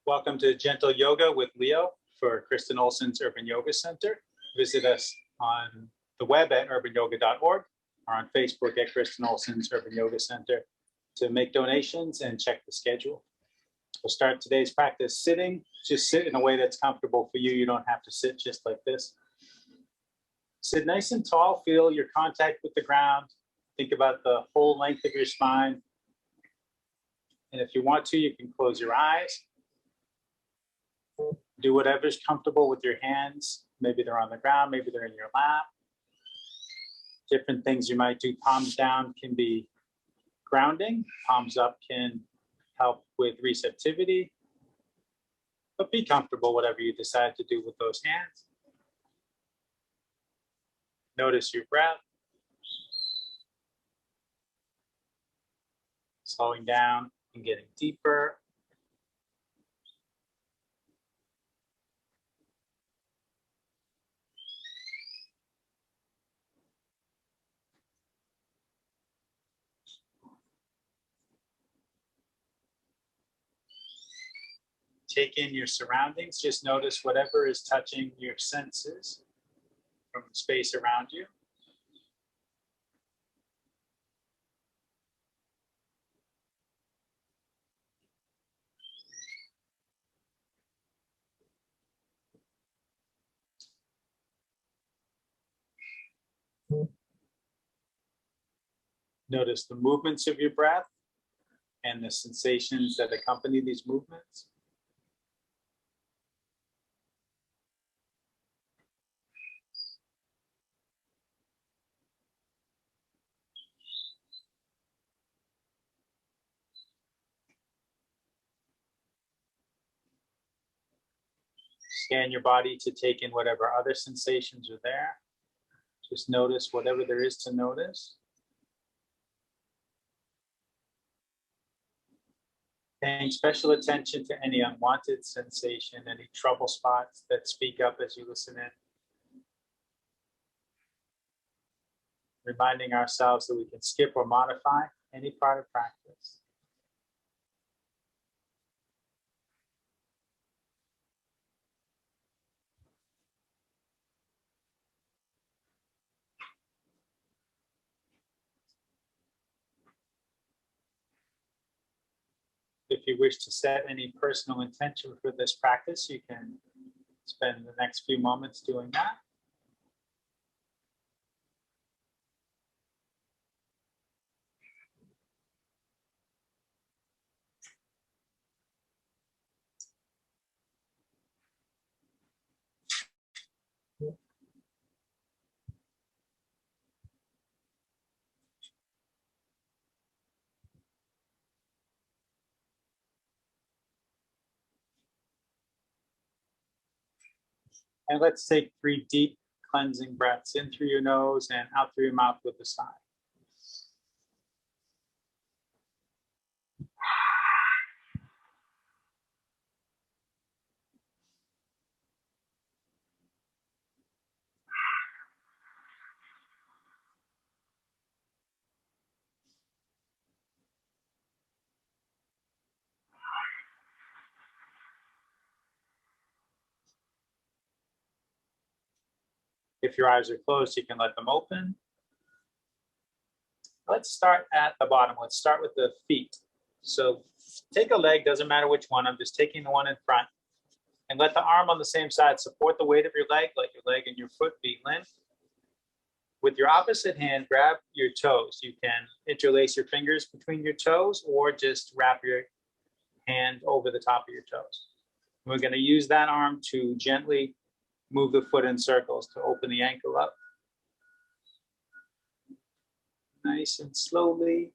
Welcome to Gentle Yoga with Leo for Kristen Olson's Urban Yoga Center. Visit us on the web at urbanyoga.org or on Facebook at Kristen Olson's Urban Yoga Center to make donations and check the schedule. We'll start today's practice sitting. Just sit in a way that's comfortable for you. You don't have to sit just like this. Sit nice and tall. Feel your contact with the ground. Think about the whole length of your spine. And if you want to, you can close your eyes. Do whatever's comfortable with your hands. Maybe they're on the ground, maybe they're in your lap. Different things you might do. Palms down can be grounding. Palms up can help with receptivity. But be comfortable, whatever you decide to do with those hands. Notice your breath. Slowing down and getting deeper. Take in your surroundings. Just notice whatever is touching your senses from the space around you. Notice the movements of your breath and the sensations that accompany these movements. Scan your body to take in whatever other sensations are there. Just notice whatever there is to notice. Paying special attention to any unwanted sensation, any trouble spots that speak up as you listen in. Reminding ourselves that we can skip or modify any part of practice. If you wish to set any personal intention for this practice, you can spend the next few moments doing that. And let's take 3 deep cleansing breaths in through your nose and out through your mouth with a sigh. If your eyes are closed, you can let them open. Let's start at the bottom. Let's start with the feet. So take a leg, doesn't matter which one. I'm just taking the one in front. And let the arm on the same side support the weight of your leg. Let your leg and your foot be limp. With your opposite hand, grab your toes. You can interlace your fingers between your toes or just wrap your hand over the top of your toes. We're going to use that arm to gently move the foot in circles to open the ankle up. Nice and slowly.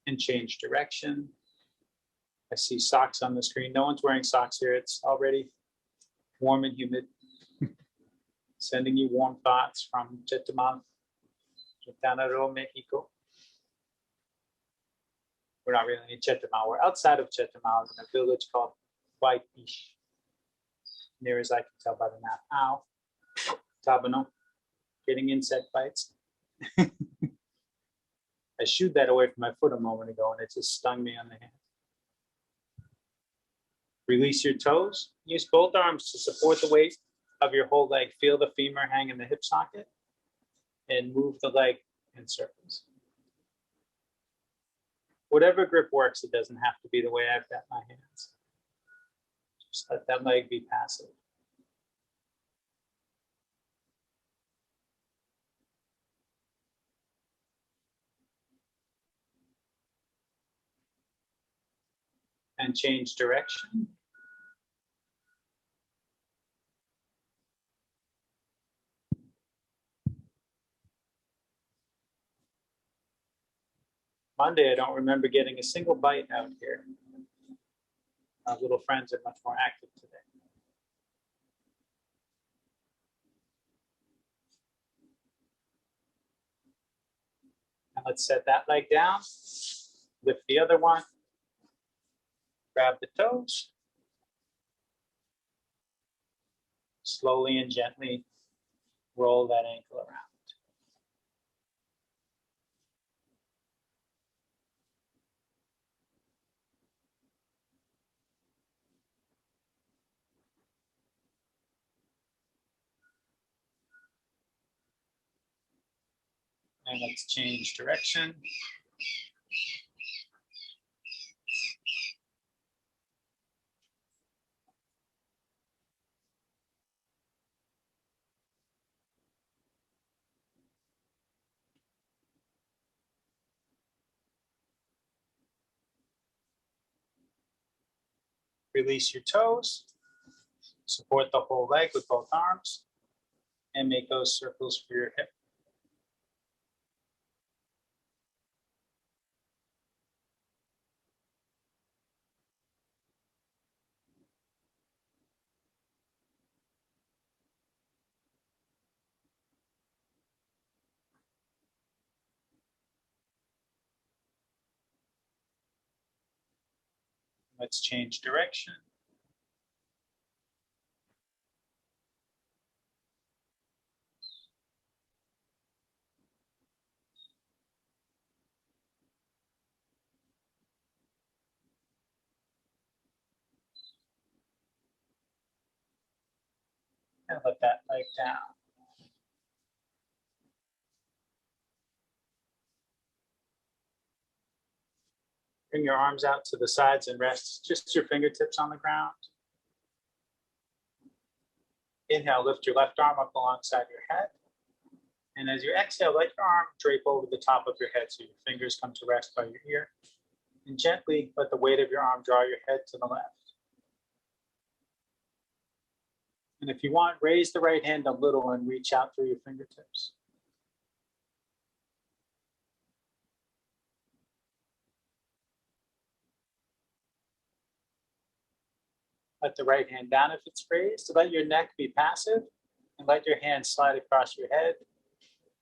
And change direction. I see socks on the screen. No one's wearing socks here. It's already warm and humid. Sending you warm thoughts from Chetumal, Quintana Roo, Mexico. We're not really in Chetumal. We're outside of Chetumal in a village called Whitefish. near as I can tell by the map. Ow, Tabano, getting insect bites. I shooed that away from my foot a moment ago and it just stung me on the hand. Release your toes. Use both arms to support the weight of your whole leg. Feel the femur hang in the hip socket and move the leg in circles. Whatever grip works, it doesn't have to be the way I've got my hands. Just let that leg be passive. And change direction. Monday, I don't remember getting a single bite out here. Our little friends are much more active today. And let's set that leg down. Lift the other one. Grab the toes. Slowly and gently roll that ankle around. And let's change direction. Release your toes. Support the whole leg with both arms and make those circles for your hip. Let's change direction. And let that leg down. Bring your arms out to the sides and rest just your fingertips on the ground. Inhale, lift your left arm up alongside your head. And as you exhale, let your arm drape over the top of your head so your fingers come to rest by your ear. And gently let the weight of your arm draw your head to the left. And if you want, raise the right hand a little and reach out through your fingertips. Let the right hand down if it's raised. Let your neck be passive and let your hand slide across your head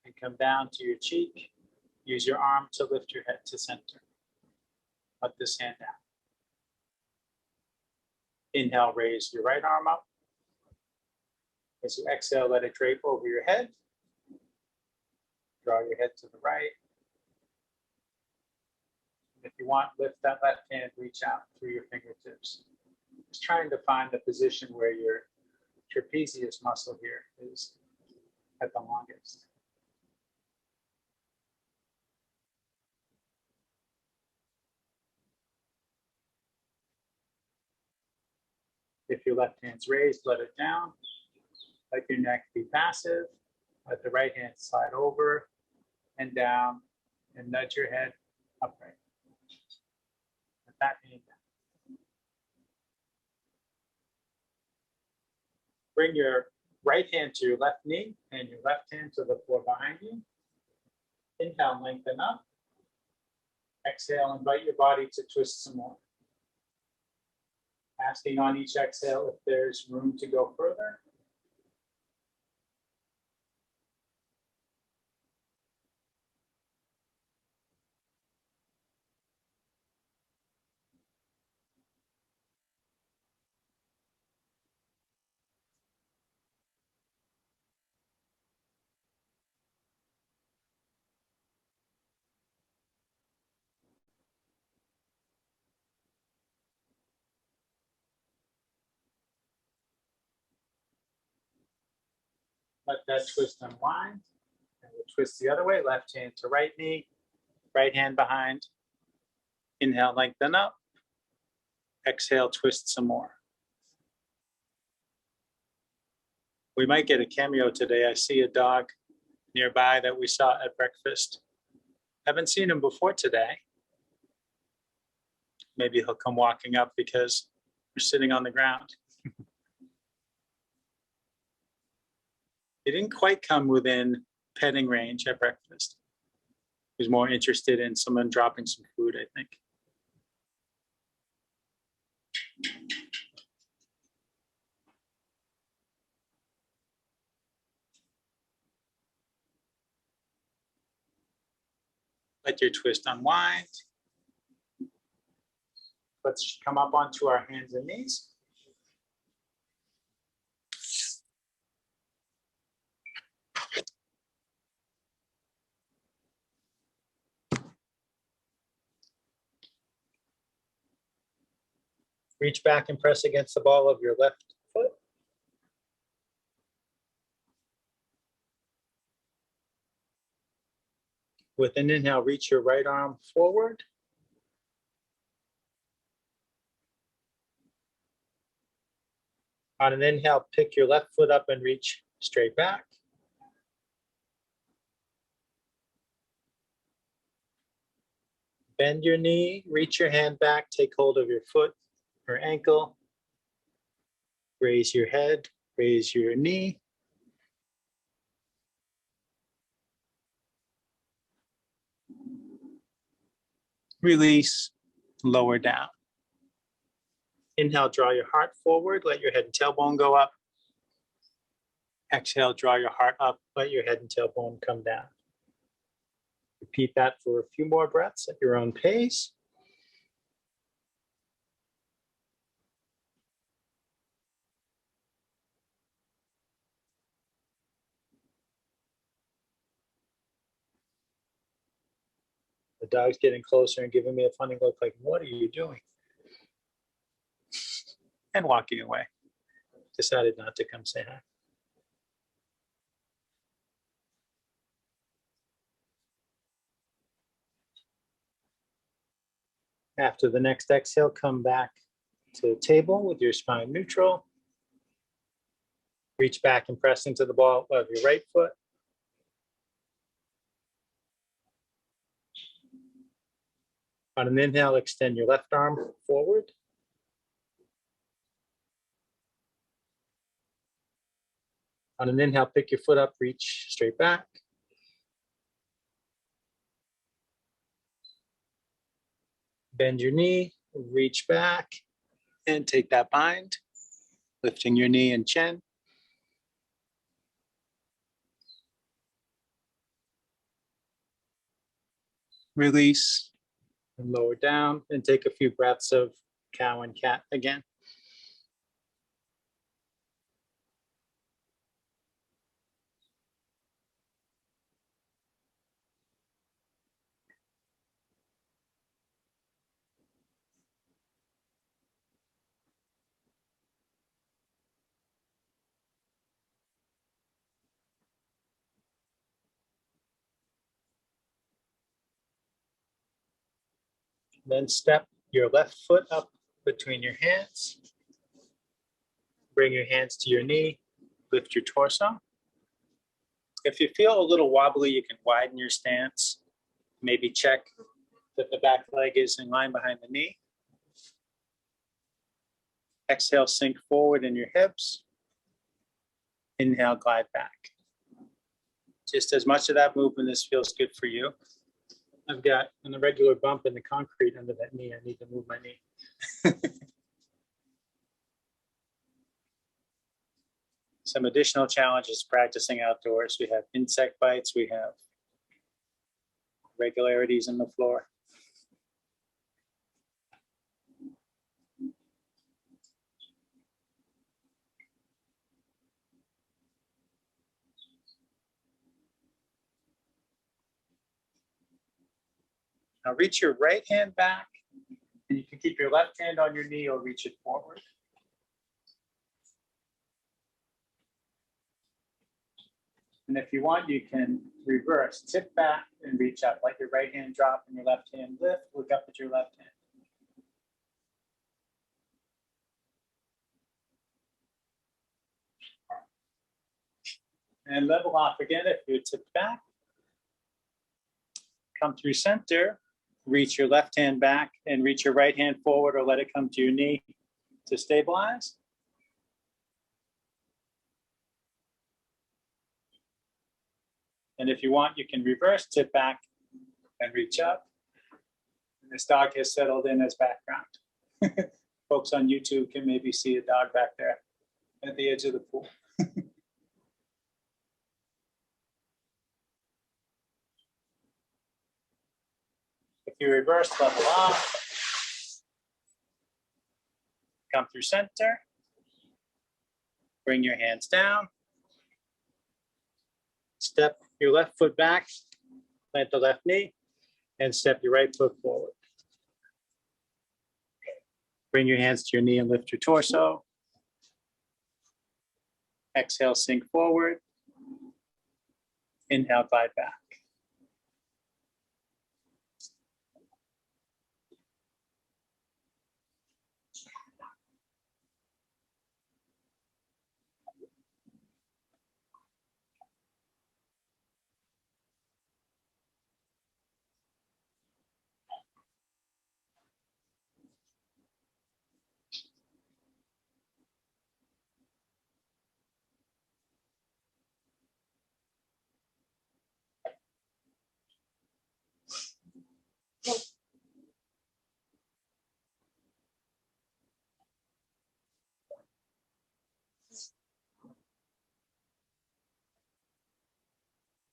and come down to your cheek. Use your arm to lift your head to center. Let this hand down. Inhale, raise your right arm up. As you exhale, let it drape over your head. Draw your head to the right. And if you want, lift that left hand, reach out through your fingertips. Just trying to find the position where your trapezius muscle here is at the longest. If your left hand's raised, let it down. Let your neck be passive. Let the right hand slide over and down and nudge your head upright. Let that hand down. Bring your right hand to your left knee and your left hand to the floor behind you. Inhale, lengthen up. Exhale, invite your body to twist some more. Asking on each exhale if there's room to go further. Let that twist unwind. And we'll twist the other way, left hand to right knee, right hand behind. Inhale, lengthen up. Exhale, twist some more. We might get a cameo today. I see a dog nearby that we saw at breakfast. Haven't seen him before today. Maybe he'll come walking up because we're sitting on the ground. He didn't quite come within petting range at breakfast. He was more interested in someone dropping some food, I think. Let your twist unwind. Let's come up onto our hands and knees. Reach back and press against the ball of your left foot. With an inhale, reach your right arm forward. On an inhale, pick your left foot up and reach straight back. Bend your knee, reach your hand back, take hold of your foot or ankle. Raise your head, raise your knee. Release, lower down. Inhale, draw your heart forward, let your head and tailbone go up. Exhale, draw your heart up, let your head and tailbone come down. Repeat that for a few more breaths at your own pace. The dog's getting closer and giving me a funny look like, what are you doing? And walking away. Decided not to come say hi. After the next exhale, come back to the table with your spine neutral. Reach back and press into the ball of your right foot. On an inhale, extend your left arm forward. On an inhale, pick your foot up, reach straight back. Bend your knee, reach back, and take that bind, lifting your knee and chin. Release and lower down, and take a few breaths of cow and cat again. Then step your left foot up between your hands. Bring your hands to your knee, lift your torso. If you feel a little wobbly, you can widen your stance. Maybe check that the back leg is in line behind the knee. Exhale, sink forward in your hips. Inhale, glide back. Just as much of that movement as feels good for you. I've got an irregular bump in the concrete under that knee. I need to move my knee. Some additional challenges practicing outdoors. We have insect bites. We have irregularities in the floor. Now reach your right hand back, and you can keep your left hand on your knee or reach it forward. And if you want, you can reverse, tip back and reach up. Let your right hand drop and your left hand lift. Look up at your left hand. And level off again if you're tipped back. Come through center, reach your left hand back and reach your right hand forward or let it come to your knee to stabilize. And if you want, you can reverse, tip back and reach up. And this dog has settled in as background. Folks on YouTube can maybe see a dog back there at the edge of the pool. If you reverse, level off, come through center, bring your hands down, step your left foot back, plant the left knee, and step your right foot forward. Bring your hands to your knee and lift your torso. Exhale, sink forward. Inhale, glide back.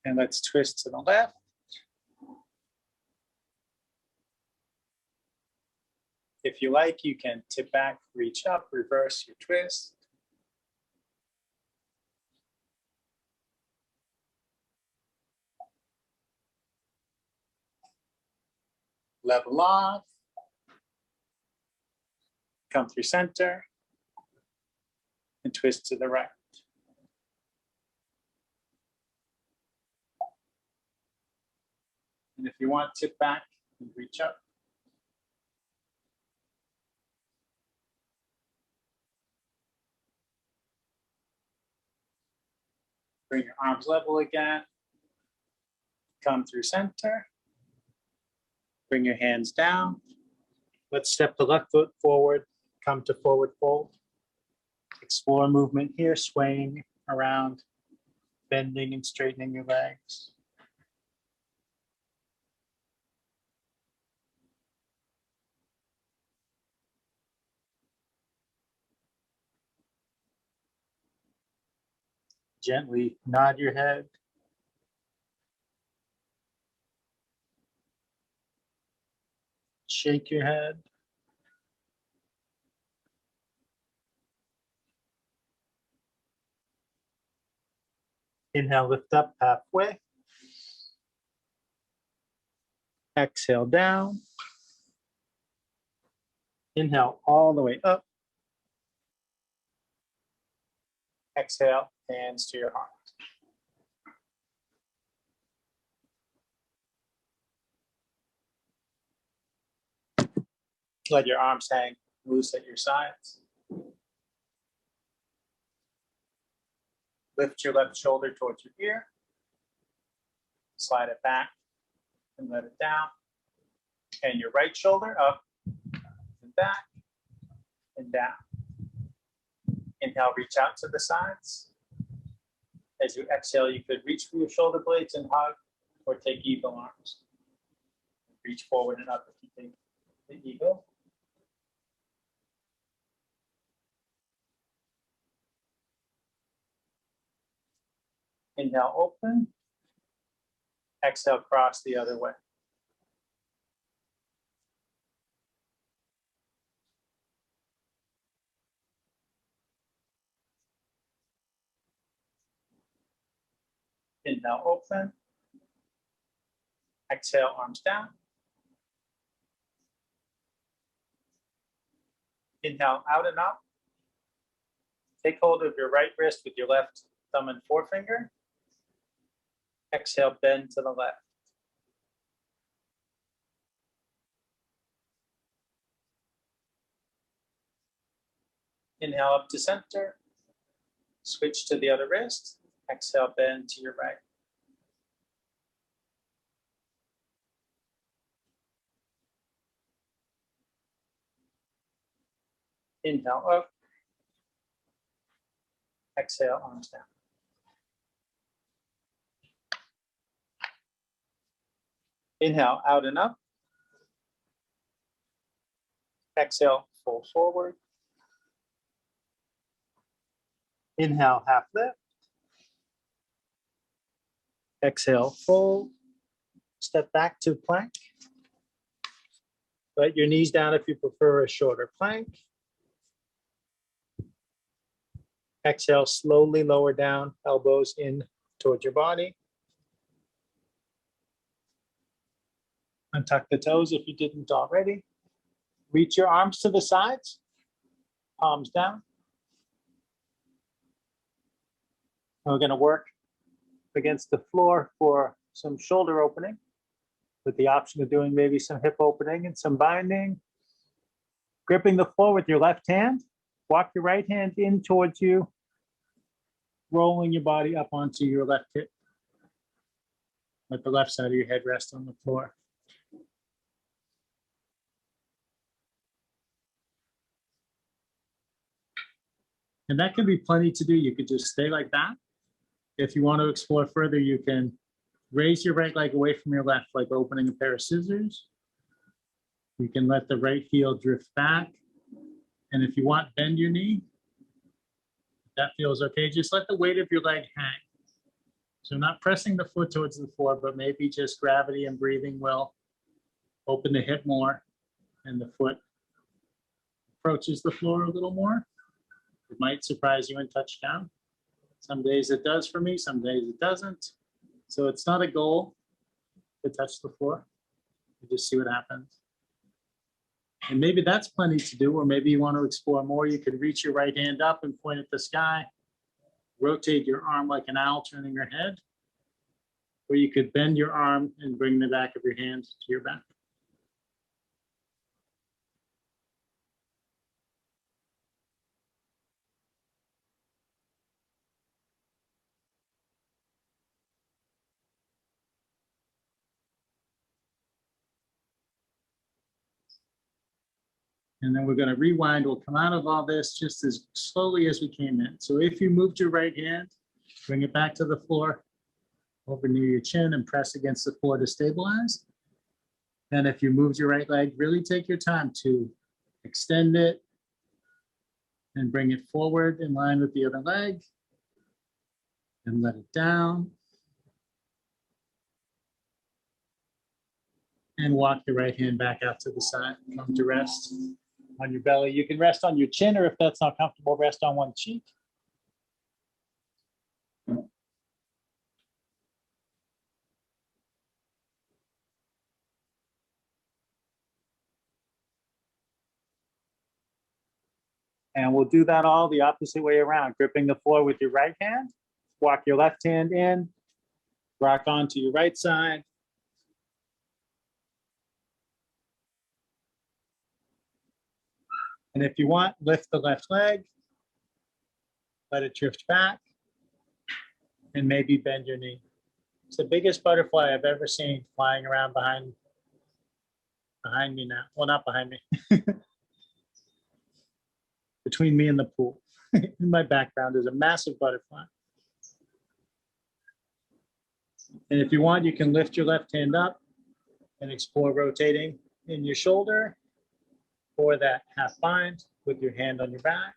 And let's twist to the left. If you like, you can tip back, reach up, reverse your twist. Level off. Come through center. And twist to the right. And if you want, tip back and reach up. Bring your arms level again. Come through center. Bring your hands down. Let's step the left foot forward. Come to forward fold. Explore movement here, swaying around, bending and straightening your legs. Gently nod your head. Shake your head. Inhale, lift up halfway. Exhale down. Inhale all the way up. Exhale, hands to your heart. Let your arms hang loose at your sides. Lift your left shoulder towards your ear. Slide it back and let it down. And your right shoulder up and back and down. Inhale, reach out to the sides. As you exhale, you could reach for your shoulder blades and hug, or take eagle arms. Reach forward and up if you take the eagle. Inhale, open. Exhale, cross the other way. Inhale, open. Exhale, arms down. Inhale, out and up. Take hold of your right wrist with your left thumb and forefinger. Exhale, bend to the left. Inhale up to center. Switch to the other wrist. Exhale, bend to your right. Inhale up. Exhale, arms down. Inhale, out and up. Exhale, fold forward. Inhale, half lift. Exhale, fold. Step back to plank. Let your knees down if you prefer a shorter plank. Exhale, slowly lower down, elbows in towards your body. Untuck the toes if you didn't already. Reach your arms to the sides, palms down. And we're going to work against the floor for some shoulder opening, with the option of doing maybe some hip opening and some binding. Gripping the floor with your left hand, walk your right hand in towards you, rolling your body up onto your left hip. Let the left side of your head rest on the floor. And that can be plenty to do. You could just stay like that. If you want to explore further, you can raise your right leg away from your left, like opening a pair of scissors. You can let the right heel drift back. And if you want, bend your knee. If that feels okay, just let the weight of your leg hang. So not pressing the foot towards the floor, but maybe just gravity and breathing will open the hip more and the foot approaches the floor a little more. It might surprise you and touch down. Some days it does for me, some days it doesn't. So it's not a goal to touch the floor. You just see what happens. And maybe that's plenty to do, or maybe you want to explore more. You could reach your right hand up and point at the sky. Rotate your arm like an owl turning your head. Or you could bend your arm and bring the back of your hand to your back. And then we're going to rewind. We'll come out of all this just as slowly as we came in. So if you moved your right hand, bring it back to the floor, over near your chin, and press against the floor to stabilize. And if you moved your right leg, really take your time to extend it and bring it forward in line with the other leg, and let it down. And walk the right hand back out to the side. Come to rest on your belly. You can rest on your chin, or if that's not comfortable, rest on one cheek. And we'll do that all the opposite way around, gripping the floor with your right hand. Walk your left hand in, rock onto your right side. And if you want, lift the left leg, let it drift back, and maybe bend your knee. It's the biggest butterfly I've ever seen flying around behind me now. Well, not behind me. Between me and the pool. In my background is a massive butterfly. And if you want, you can lift your left hand up and explore rotating in your shoulder, or that half bind with your hand on your back.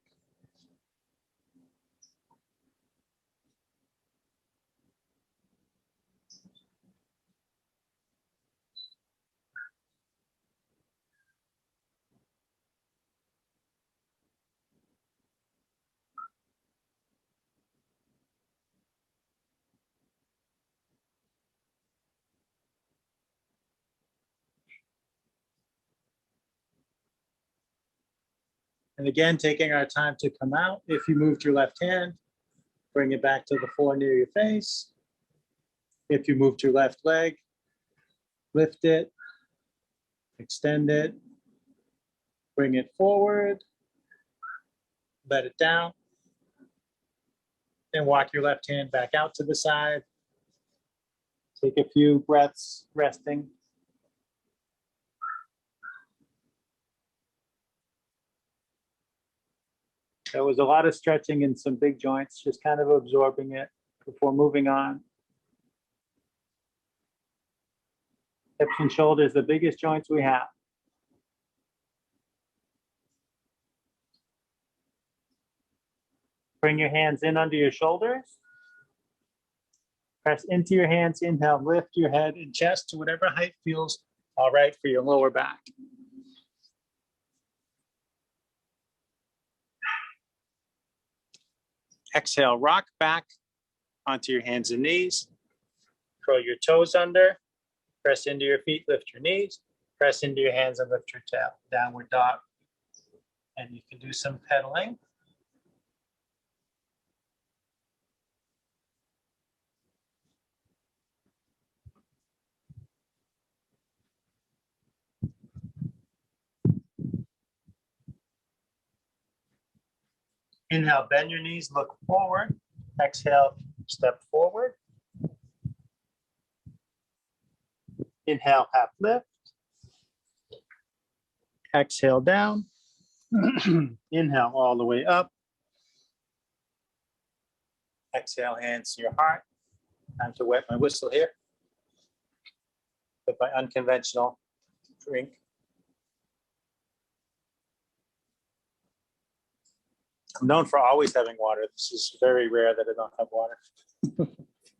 And again, taking our time to come out. If you moved your left hand, bring it back to the floor near your face. If you moved your left leg, lift it, extend it, bring it forward, let it down, and walk your left hand back out to the side. Take a few breaths resting. There was a lot of stretching in some big joints, just kind of absorbing it before moving on. Hips and shoulders, the biggest joints we have. Bring your hands in under your shoulders. Press into your hands, inhale, lift your head and chest to whatever height feels all right for your lower back. Exhale, rock back onto your hands and knees. Curl your toes under. Press into your feet, lift your knees. Press into your hands and lift your tail. Downward dog. And you can do some pedaling. Inhale, bend your knees, look forward. Exhale, step forward. Inhale, half lift. Exhale, down. Inhale, all the way up. Exhale, hands to your heart. Time to wet my whistle here with my unconventional drink. I'm known for always having water. This is very rare that I don't have water.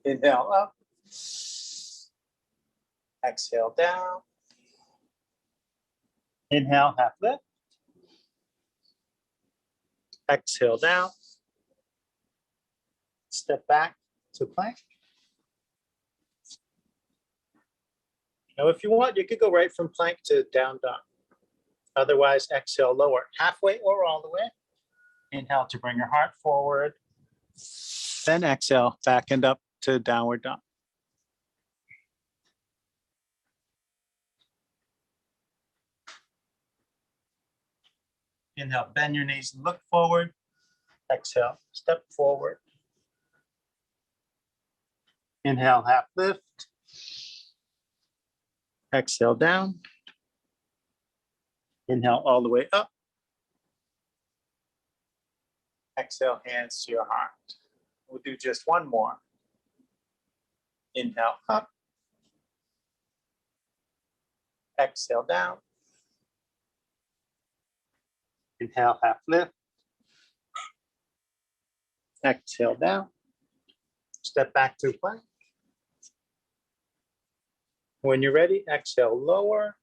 Inhale up. Exhale down. Inhale, half lift. Exhale down. Step back to plank. Now, if you want, you could go right from plank to down dog. Otherwise, exhale, lower halfway or all the way. Inhale to bring your heart forward. Then exhale, back and up to downward dog. Inhale, bend your knees, look forward. Exhale, step forward. Inhale, half lift. Exhale, down. Inhale, all the way up. Exhale, hands to your heart. We'll do just one more. Inhale, up. Exhale, down. Inhale, half lift. Exhale, down. Step back to plank. When you're ready, exhale, lower.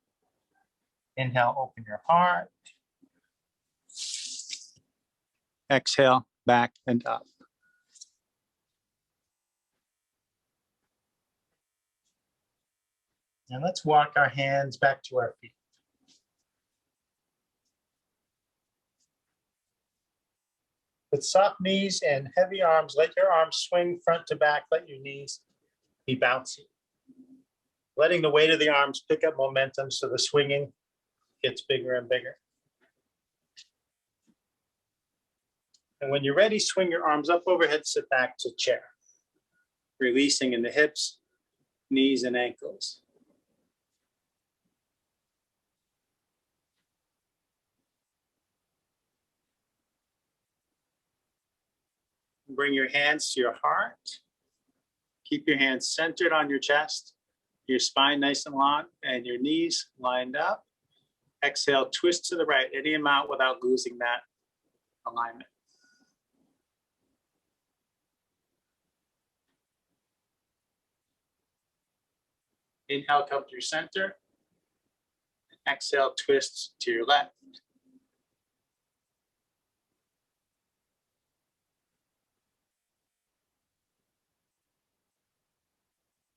Inhale, open your heart. Exhale, back and up. And let's walk our hands back to our feet. With soft knees and heavy arms, let your arms swing front to back. Let your knees be bouncy. Letting the weight of the arms pick up momentum so the swinging gets bigger and bigger. And when you're ready, swing your arms up overhead, sit back to chair. Releasing in the hips, knees, and ankles. Bring your hands to your heart. Keep your hands centered on your chest, your spine nice and long, and your knees lined up. Exhale, twist to the right, any amount without losing that alignment. Inhale, come through center. Exhale, twist to your left.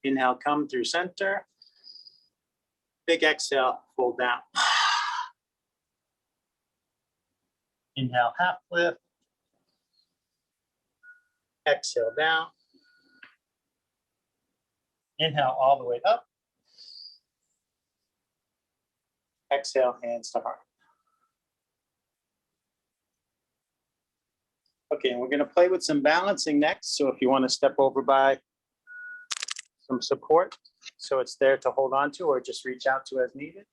Inhale, come through center. Big exhale, fold down. Inhale, half lift. Exhale, down. Inhale all the way up. Exhale, hands to heart. Okay, and we're going to play with some balancing next. So if you want to step over by some support, so it's there to hold on to or just reach out to as needed.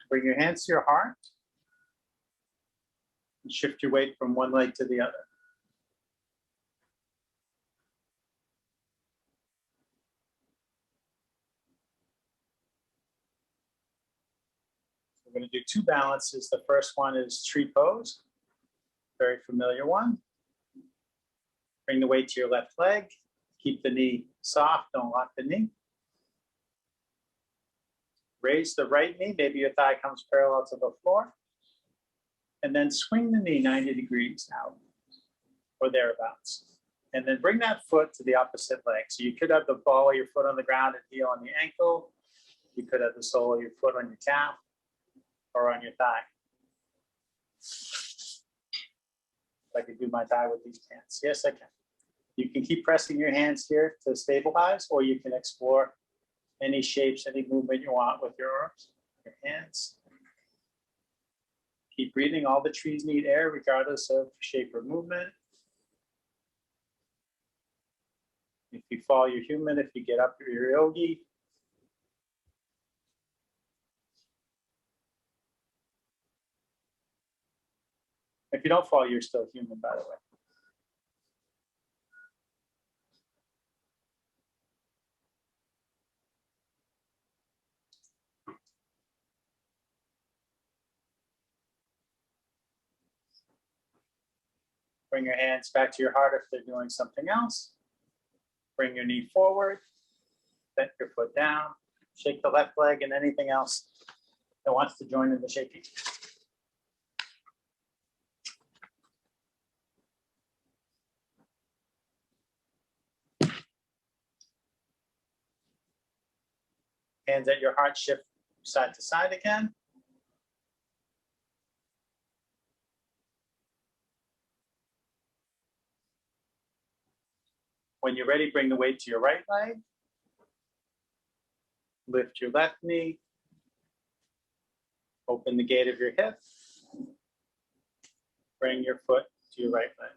Bring your hands to your heart and shift your weight from one leg to the other. We're going to do two balances. The first one is tree pose, very familiar one. Bring the weight to your left leg. Keep the knee soft, don't lock the knee. Raise the right knee, maybe your thigh comes parallel to the floor. And then swing the knee 90 degrees out or thereabouts. And then bring that foot to the opposite leg. So you could have the ball of your foot on the ground and heel on the ankle. You could have the sole of your foot on your calf or on your thigh. I could do my thigh with these hands. Yes, I can. You can keep pressing your hands here to stabilize, or you can explore any shapes, any movement you want with your arms, your hands. Keep breathing. All the trees need air regardless of shape or movement. If you fall, you're human. If you get up, you're yogi. If you don't fall, you're still human, by the way. Bring your hands back to your heart if they're doing something else. Bring your knee forward, bend your foot down, shake the left leg and anything else that wants to join in the shaking. Hands at your heart, shift side to side again. When you're ready, bring the weight to your right leg. Lift your left knee. Open the gate of your hip. Bring your foot to your right leg.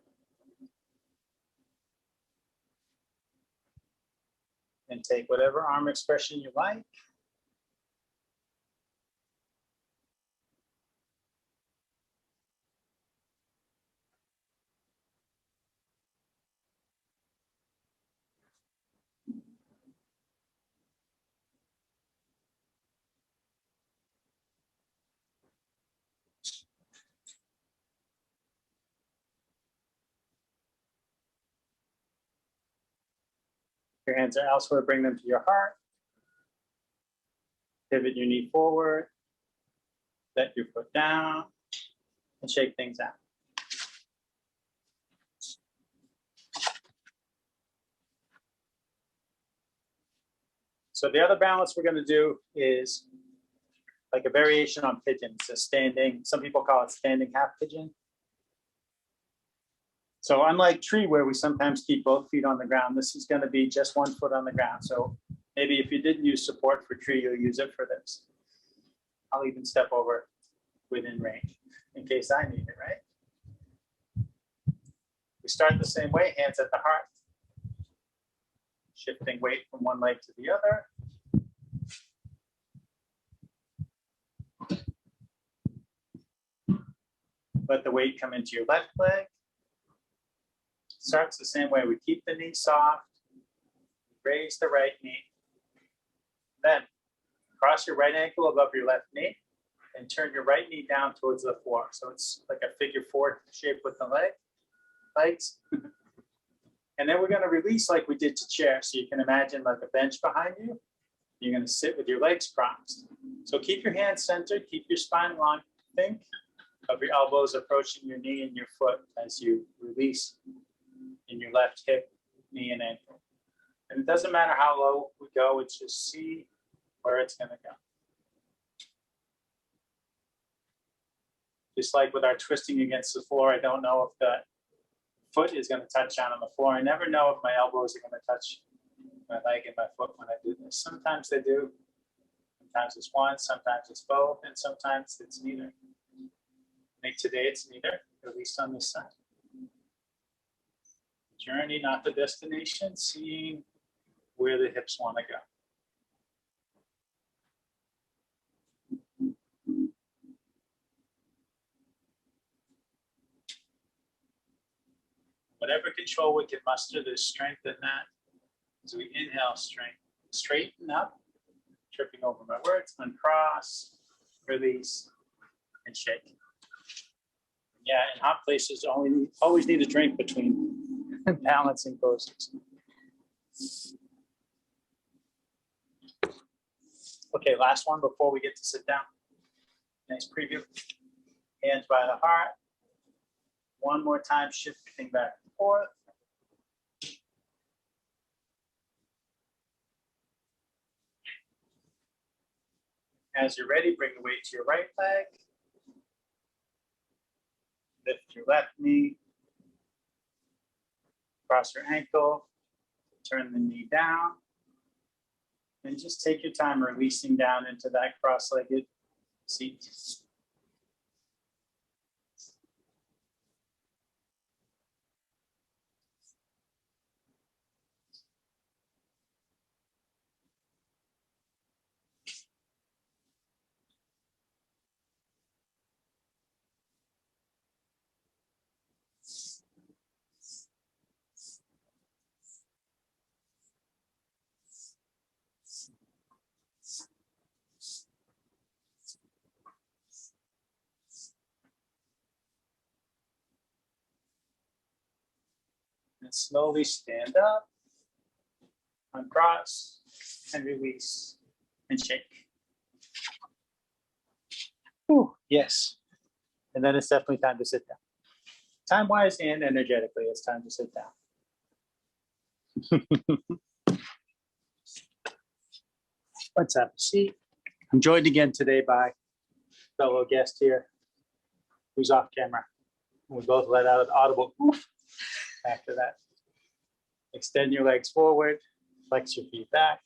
And take whatever arm expression you like. Your hands are elsewhere, bring them to your heart. Pivot your knee forward. Let your foot down and shake things out. So the other balance we're going to do is like a variation on pigeon. It's a standing, some people call it standing half pigeon. So unlike tree where we sometimes keep both feet on the ground, this is going to be just one foot on the ground. So maybe if you didn't use support for tree, you'll use it for this. I'll even step over within range in case I need it, right? We start the same way, hands at the heart. Shifting weight from one leg to the other. Let the weight come into your left leg. Starts the same way. We keep the knee soft. Raise the right knee. Then cross your right ankle above your left knee and turn your right knee down towards the floor. So it's like a figure four shape with the legs. And then we're going to release like we did to chair. So you can imagine like a bench behind you. You're going to sit with your legs crossed. So keep your hands centered, keep your spine long. Think of your elbows approaching your knee and your foot as you release in your left hip, knee, and ankle. And it doesn't matter how low we go, it's just see where it's going to go. Just like with our twisting against the floor, I don't know if the foot is going to touch down on the floor. I never know if my elbows are going to touch my leg and my foot when I do this. Sometimes they do. Sometimes it's one, sometimes it's both, and sometimes it's neither. I think today it's neither, at least on this side. Journey, not the destination, seeing where the hips want to go. Whatever control we can muster, there's strength in that. As we inhale, strength, straighten up, tripping over my words, uncross, release, and shake. Yeah, in hot places, always need a drink between balancing poses. Okay, last one before we get to sit down. Nice preview. Hands by the heart. One more time, shifting back and forth. As you're ready, bring the weight to your right leg. Lift your left knee. Cross your ankle. Turn the knee down. And just take your time releasing down into that cross-legged seat. And slowly stand up, uncross, and release, and shake. Ooh, yes. And then it's definitely time to sit down. Time-wise and energetically, it's time to sit down. Let's have a seat. I'm joined again today by fellow guest here, who's off camera. We both let out an audible oof after that. Extend your legs forward, flex your feet back.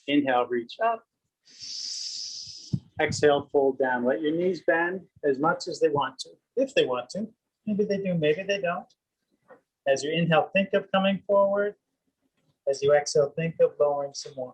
Inhale, reach up. Exhale, fold down. Let your knees bend as much as they want to, if they want to. Maybe they do, maybe they don't. As you inhale, think of coming forward. As you exhale, think of lowering some more.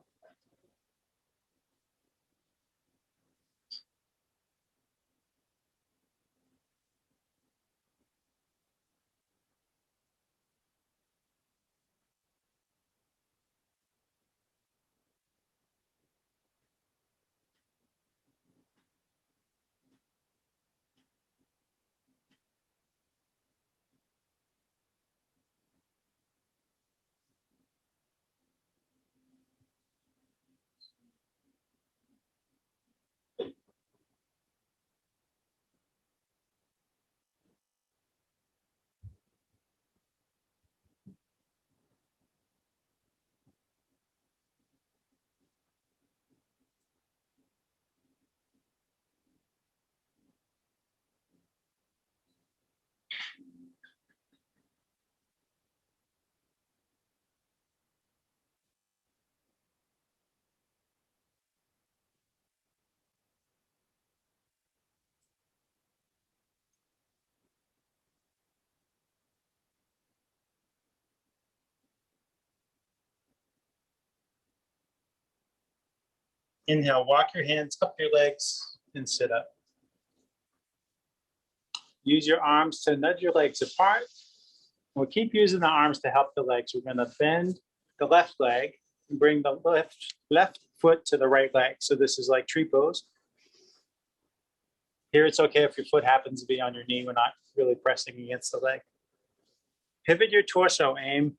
Inhale, walk your hands up your legs and sit up. Use your arms to nudge your legs apart. We'll keep using the arms to help the legs. We're going to bend the left leg and bring the left foot to the right leg. So this is like tree pose. Here it's okay if your foot happens to be on your knee. We're not really pressing against the leg. Pivot your torso, aim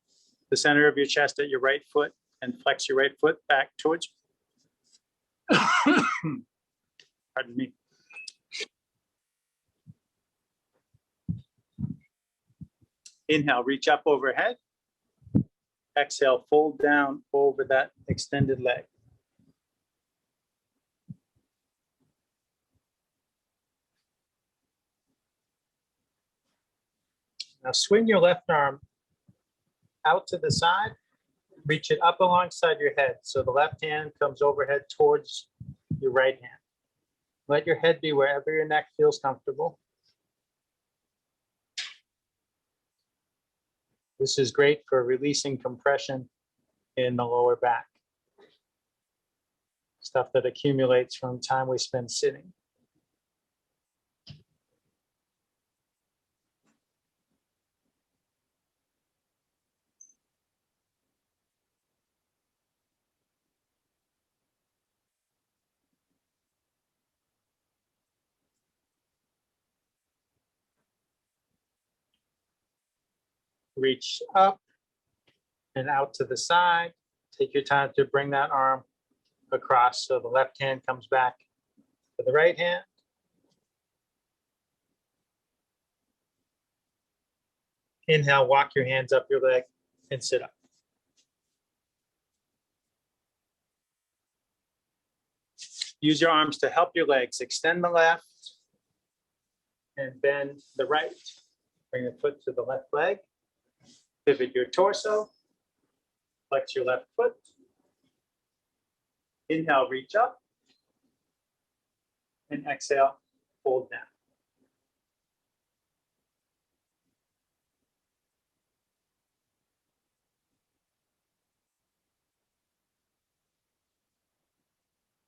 the center of your chest at your right foot and flex your right foot back towards you. Pardon me. Inhale, reach up overhead. Exhale, fold down over that extended leg. Now swing your left arm out to the side, reach it up alongside your head. So the left hand comes overhead towards your right hand. Let your head be wherever your neck feels comfortable. This is great for releasing compression in the lower back. Stuff that accumulates from time we spend sitting. Reach up and out to the side. Take your time to bring that arm across so the left hand comes back to the right hand. Inhale, walk your hands up your leg and sit up. Use your arms to help your legs. Extend the left and bend the right. Bring the foot to the left leg. Pivot your torso. Flex your left foot. Inhale, reach up. And exhale, hold down.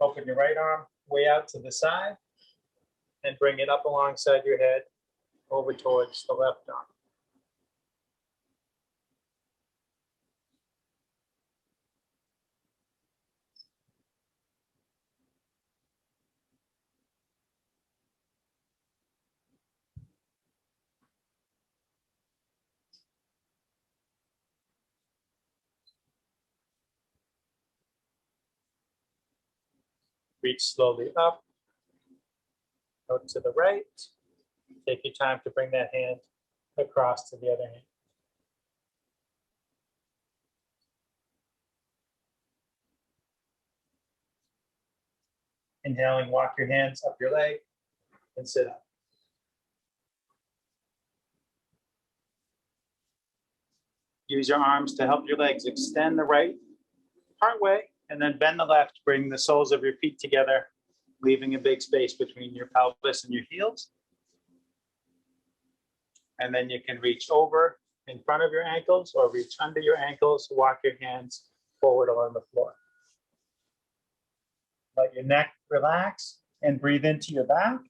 Open your right arm way out to the side and bring it up alongside your head over towards the left arm. Reach slowly up, out to the right. Take your time to bring that hand across to the other hand. Inhaling, walk your hands up your leg and sit up. Use your arms to help your legs extend the right part way and then bend the left. Bring the soles of your feet together, leaving a big space between your pelvis and your heels. And then you can reach over in front of your ankles or reach under your ankles. Walk your hands forward along the floor. Let your neck relax and breathe into your back.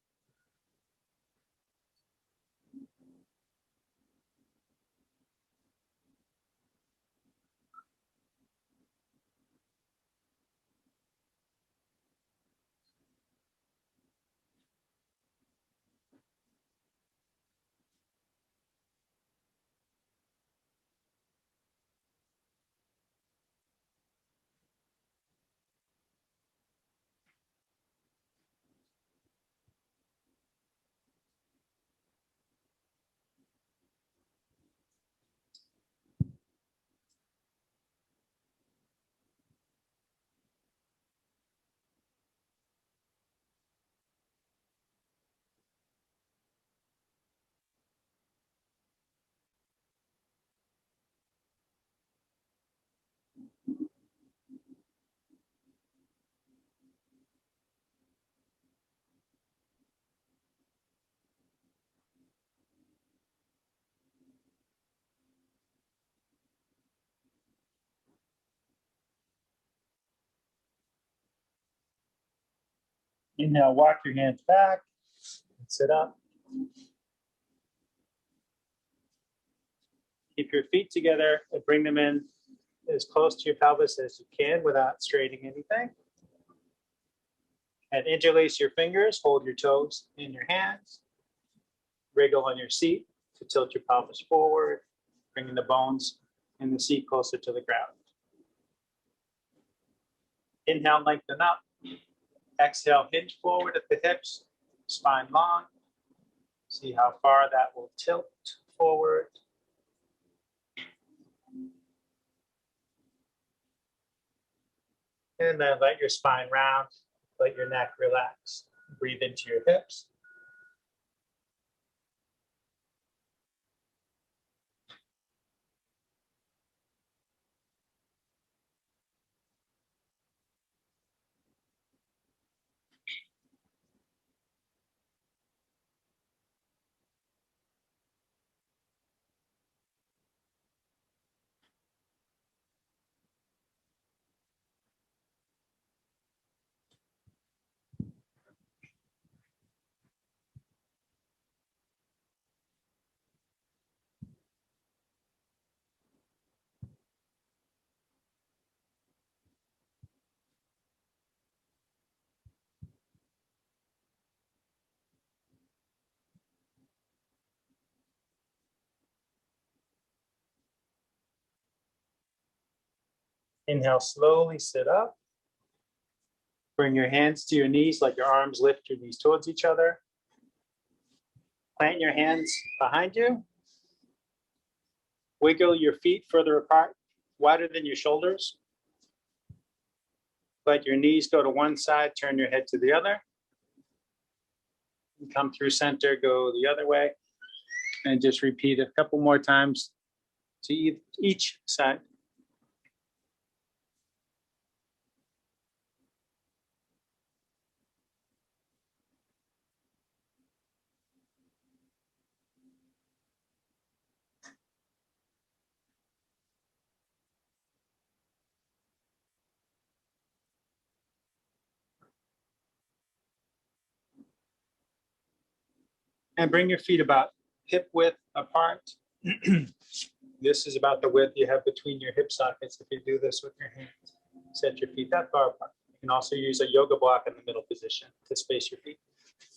Inhale, walk your hands back and sit up. Keep your feet together and bring them in as close to your pelvis as you can without straining anything. And interlace your fingers, hold your toes in your hands. Wriggle on your seat to tilt your pelvis forward, bringing the bones in the seat closer to the ground. Inhale, lengthen up. Exhale, hinge forward at the hips, spine long. See how far that will tilt forward. And then let your spine round, let your neck relax. Breathe into your hips. Inhale, slowly sit up. Bring your hands to your knees, let your arms lift your knees towards each other. Plant your hands behind you. Wiggle your feet further apart, wider than your shoulders. Let your knees go to one side, turn your head to the other. Come through center, go the other way. And just repeat a couple more times to each side. And bring your feet about hip width apart. This is about the width you have between your hip sockets if you do this with your hands. Set your feet that far apart. You can also use a yoga block in the middle position to space your feet.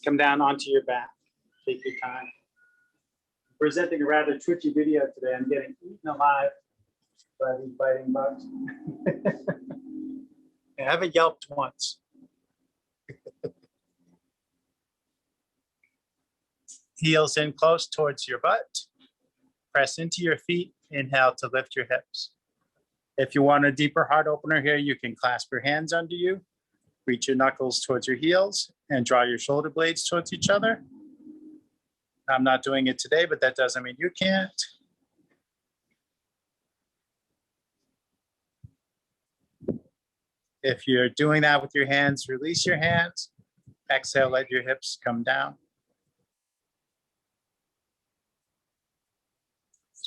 Come down onto your back. Take your time. Presenting a rather twitchy video today. I'm getting eaten alive by these biting bugs. I haven't yelped once. Heels in close towards your butt. Press into your feet. Inhale to lift your hips. If you want a deeper heart opener here, you can clasp your hands under you, reach your knuckles towards your heels, and draw your shoulder blades towards each other. I'm not doing it today, but that doesn't mean you can't. If you're doing that with your hands, release your hands. Exhale, let your hips come down.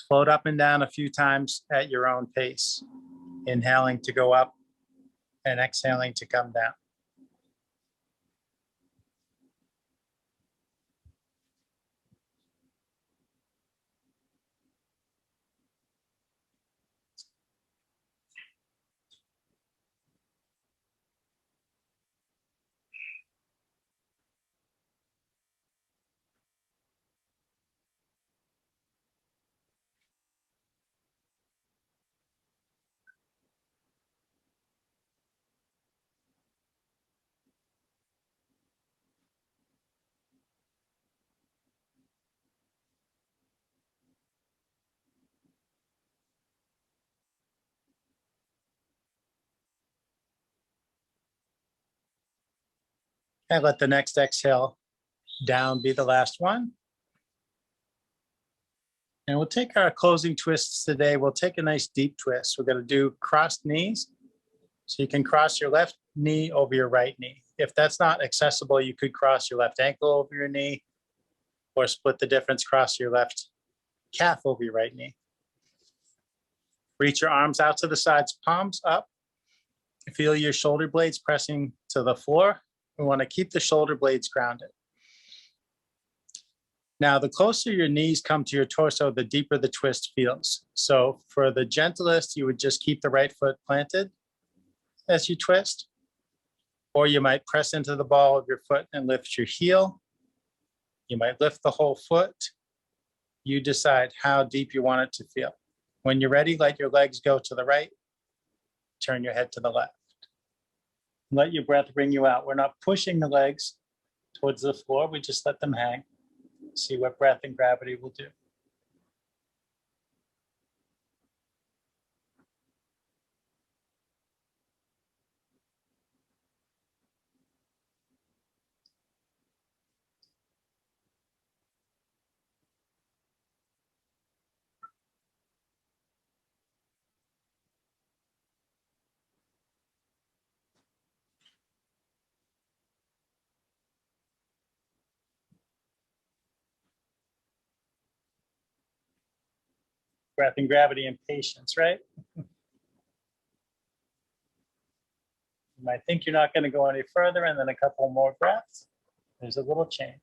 Float up and down a few times at your own pace. Inhaling to go up and exhaling to come down. And let the next exhale down be the last one. And we'll take our closing twists today. We'll take a nice deep twist. We're going to do crossed knees. So you can cross your left knee over your right knee. If that's not accessible, you could cross your left ankle over your knee, or split the difference, cross your left calf over your right knee. Reach your arms out to the sides, palms up. Feel your shoulder blades pressing to the floor. We want to keep the shoulder blades grounded. Now, the closer your knees come to your torso, the deeper the twist feels. So for the gentlest, you would just keep the right foot planted as you twist, or you might press into the ball of your foot and lift your heel. You might lift the whole foot. You decide how deep you want it to feel. When you're ready, let your legs go to the right. Turn your head to the left. Let your breath bring you out. We're not pushing the legs towards the floor. We just let them hang. See what breath and gravity will do. Breath and gravity and patience, right? You might think you're not going to go any further, and then a couple more breaths. There's a little change.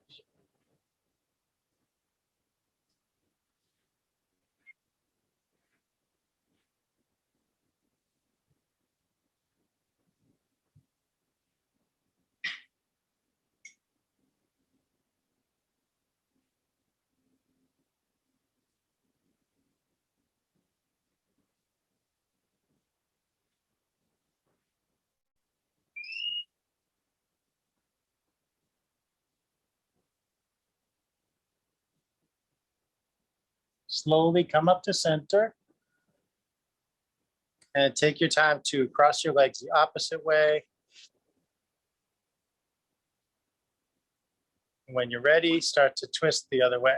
Slowly come up to center. And take your time to cross your legs the opposite way. When you're ready, start to twist the other way.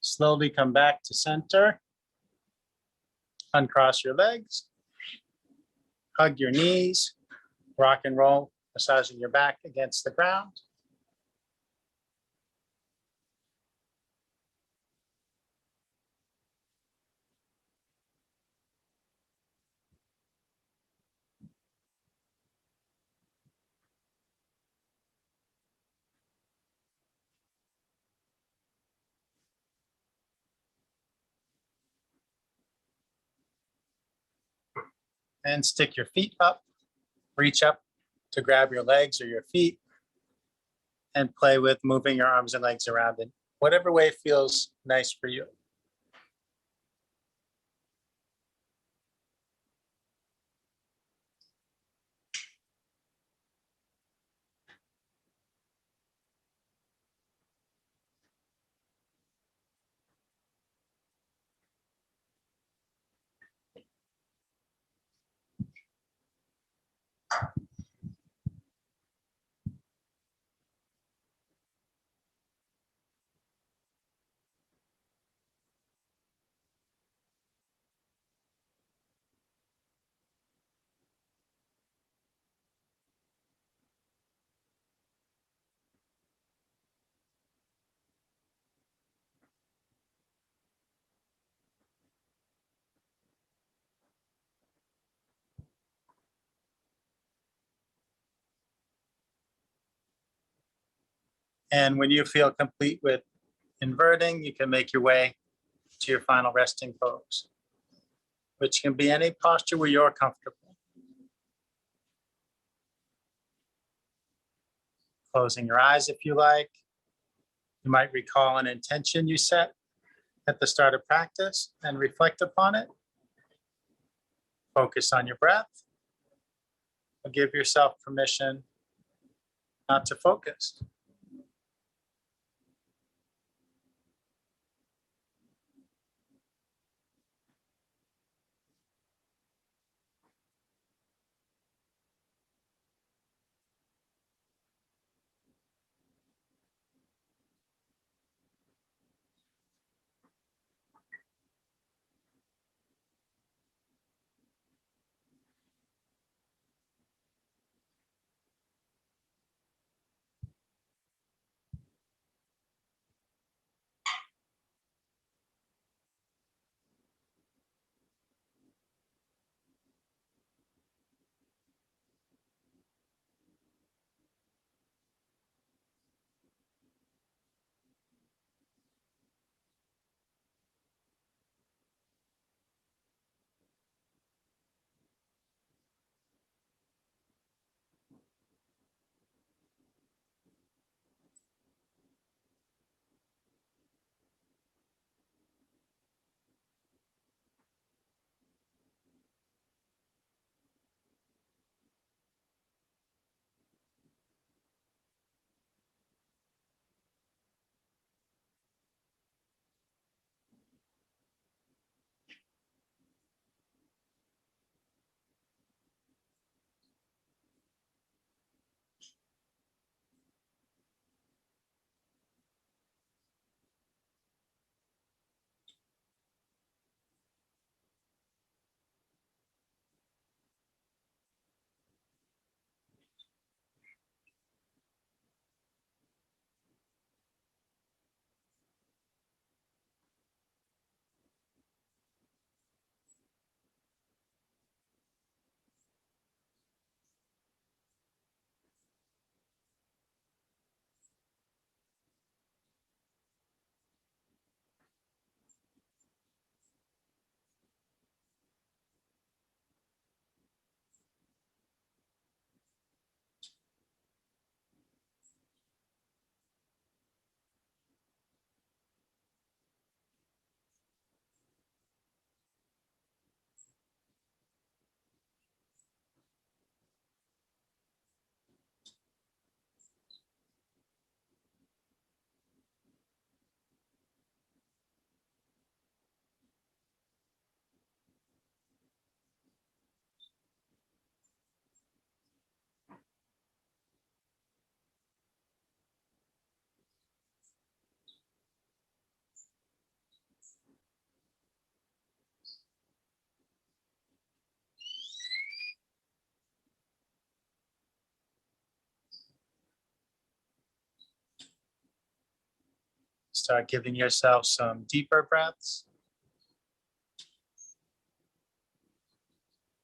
Slowly come back to center. Uncross your legs. Hug your knees. Rock and roll, massaging your back against the ground. And stick your feet up. Reach up to grab your legs or your feet and play with moving your arms and legs around in whatever way feels nice for you. And when you feel complete with inverting, you can make your way to your final resting pose, which can be any posture where you're comfortable. Closing your eyes if you like. You might recall an intention you set at the start of practice and reflect upon it. Focus on your breath. Or give yourself permission not to focus. Start giving yourself some deeper breaths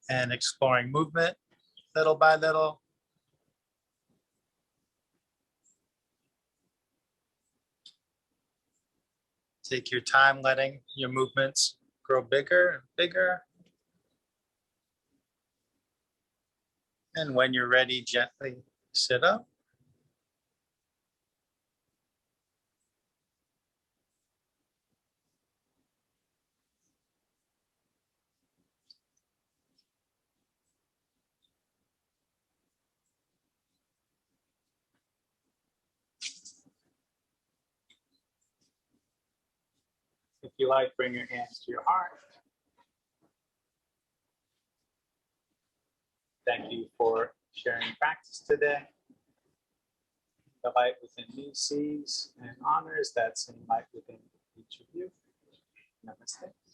and exploring movement little by little. Take your time letting your movements grow bigger and bigger. And when you're ready, gently sit up. If you like, bring your hands to your heart. Thank you for sharing practice today. The light within me sees and honors that same light within each of you. Namaste.